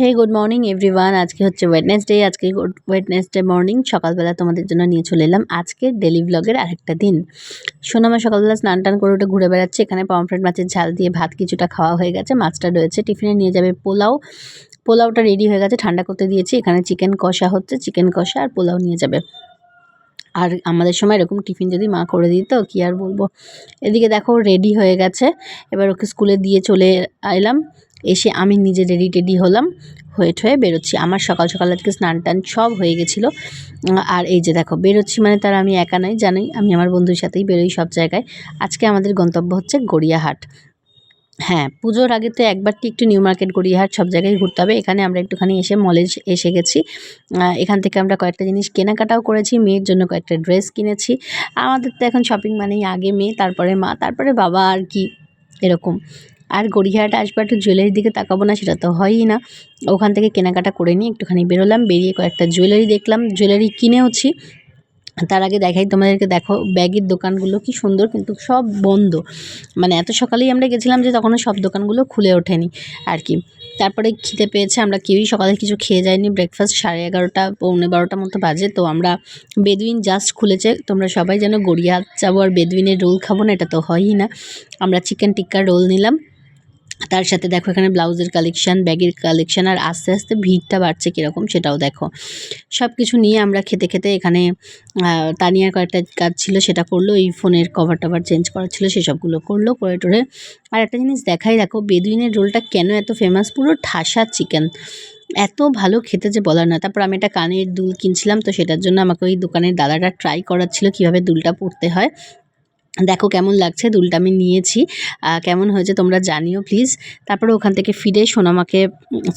হে good morning everyone. আজকে হচ্ছে Wednesday. আজকে ওয়েডনেসডে মর্নিং সকালবেলা তোমাদের জন্য নিয়ে চলে এলাম আজকের ডেলি ব্লগের আরেকটা দিন। সোনামা সকালবেলা স্নান টান করে উঠে ঘুরে বেড়াচ্ছে। এখানে পমফ্রেট মাছের ঝাল দিয়ে ভাত কিছুটা খাওয়া হয়ে গেছে, মাছটা রয়েছে। টিফিনে নিয়ে যাবে পোলাও। পোলাওটা রেডি হয়ে গেছে, ঠান্ডা করতে দিয়েছি। এখানে চিকেন কষা হচ্ছে, চিকেন কষা আর পোলাও নিয়ে যাবে। আর আমাদের সময় এরকম টিফিন যদি মা করে দিত কি আর বলবো। এদিকে দেখো রেডি হয়ে গেছে, এবার ওকে স্কুলে দিয়ে চলে এলাম। এসে আমি নিজে রেডি হলাম, হয়ে বেরোচ্ছি। আমার সকাল সকাল আজকে স্নান টান সব হয়ে গেছিলো। আর এই যে দেখো বেরোচ্ছি, মানে তার আমি একা নই, জানোই আমি আমার বন্ধুর সাথেই বেরোই সব জায়গায়। আজকে আমাদের গন্তব্য হচ্ছে গড়িয়াহাট। হ্যাঁ, পুজোর আগে তো একবারটি একটু নিউ মার্কেট গড়িয়াহাট সব জায়গায় ঘুরতে হবে। এখানে আমরা একটুখানি এসে মলে এসে গেছি। এখান থেকে আমরা কয়েকটা জিনিস কেনাকাটাও করেছি, মেয়ের জন্য কয়েকটা ড্রেস কিনেছি। আমাদের তো এখন শপিং মানেই আগে মেয়ে, তারপরে মা, তারপরে বাবা, আর কি এরকম। আর গড়িয়াহাট আসবে একটু জুয়েলারির দিকে তাকাবো না, সেটা তো হয়ই না। ওখান থেকে কেনাকাটা করে নিয়ে একটুখানি বেরোলাম, বেরিয়ে কয়েকটা জুয়েলারি দেখলাম, জুয়েলারি কিনেওছি। তার আগে দেখাই তোমাদেরকে, দেখো ব্যাগের দোকানগুলো কি সুন্দর, কিন্তু সব বন্ধ। মানে এত সকালেই আমরা গেছিলাম যে তখনও সব দোকানগুলো খুলে ওঠেনি আর কি। তারপরে খিদে পেয়েছে, আমরা কেউই সকালে কিছু খেয়ে যাইনি। ব্রেকফাস্ট 11:30 পৌনে 12টার মতো বাজে। তো আমরা বেদুইন জাস্ট খুলেছে, তোমরা সবাই যেন গড়িয়াহাট যাবো আর বেদুইনের রোল খাবো না, এটা তো হয়ই না। আমরা চিকেন টিক্কার রোল নিলাম। তার সাথে দেখো এখানে ব্লাউজের কালেকশান, ব্যাগের কালেকশান, আর আস্তে আস্তে ভিড়টা বাড়ছে কীরকম সেটাও দেখো। সব কিছু নিয়ে আমরা খেতে খেতে এখানে তানিয়ার কয়েকটা কাজ ছিল সেটা করলো, এই ফোনের কভার টভার চেঞ্জ করার ছিল সেসবগুলো করলো, করে টোরে। আর একটা জিনিস দেখাই, দেখো বেদুইনের রোলটা কেন এত ফেমাস, পুরো ঠাসা চিকেন, এত ভালো খেতে যে বলার না। তারপর আমি একটা কানের দুল কিনছিলাম, তো সেটার জন্য আমাকে ওই দোকানের দাদাটা ট্রাই করাচ্ছিল কীভাবে দুলটা পরতে হয়। দেখো কেমন লাগছে দুলটা, আমি নিয়েছি। কেমন হয়েছে তোমরা জানিও প্লিজ। তারপরে ওখান থেকে ফিরে সোনামাকে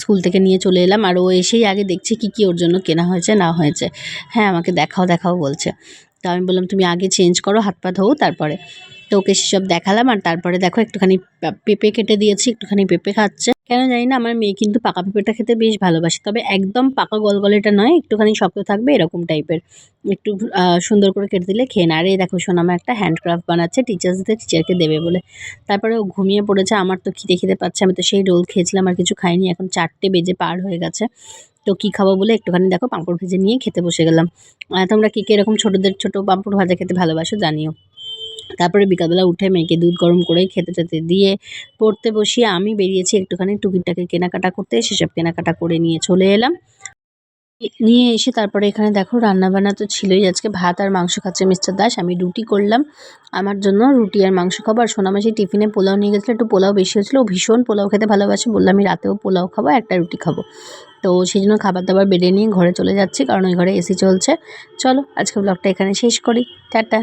স্কুল থেকে নিয়ে চলে এলাম, আর ও এসেই আগে দেখছে কি ওর জন্য কেনা হয়েছে না হয়েছে। হ্যাঁ, আমাকে দেখাও বলছে। তো আমি বললাম তুমি আগে চেঞ্জ করো, হাত পা ধোও তারপরে। তো ওকে সেসব দেখালাম। আর তারপরে দেখো একটুখানি পেঁপে কেটে দিয়েছি, একটুখানি পেঁপে খাচ্ছে। কেন জানি না, আমার মেয়ে কিন্তু পাকা পেঁপেটা খেতে বেশ ভালোবাসে, তবে একদম পাকা গলগলেটা নয়, একটুখানি শক্ত থাকবে এরকম টাইপের। একটু সুন্দর করে কেটে দিলে খেয়ে না। আর এই দেখো সোনামা একটা হ্যান্ডক্রাফট বানাচ্ছে টিচারকে দেবে বলে। তারপরে ও ঘুমিয়ে পড়েছে। আমার তো খিদে পাচ্ছে, আমি তো সেই রোল খেয়েছিলাম আর কিছু খাইনি। এখন 4টে বেজে পার হয়ে গেছে। তো কী খাবো বলে একটুখানি দেখো পাঁপড় ভেজে নিয়ে খেতে বসে গেলাম। তোমরা কে এরকম ছোটো পাঁপড় ভাজা খেতে ভালোবাসো জানিও। তারপরে বিকালবেলা উঠে মেয়েকে দুধ গরম করে খেতে দিয়ে পড়তে বসিয়ে আমি বেরিয়েছি একটুখানি টুকিটাকি কেনাকাটা করতে। সেসব কেনাকাটা করে নিয়ে চলে এলাম। নিয়ে এসে তারপরে এখানে দেখো রান্নাবান্না তো ছিলই। আজকে ভাত আর মাংস খাচ্ছে মিস্টার দাস, আমি রুটি করলাম আমার জন্য, রুটি আর মাংস খাবো। আর সোনামাসি টিফিনে পোলাও নিয়ে গেছিলো, একটু পোলাও বেশি হয়েছিলো, ও ভীষণ পোলাও খেতে ভালোবাসে। বললাম আমি রাতেও পোলাও খাবো, একটা রুটি খাবো। তো সেই জন্য খাবার দাবার বেড়ে নিয়ে ঘরে চলে যাচ্ছি, কারণ ওই ঘরে এসি চলছে। চলো আজকে ব্লগটা এখানে শেষ করি, টাটা।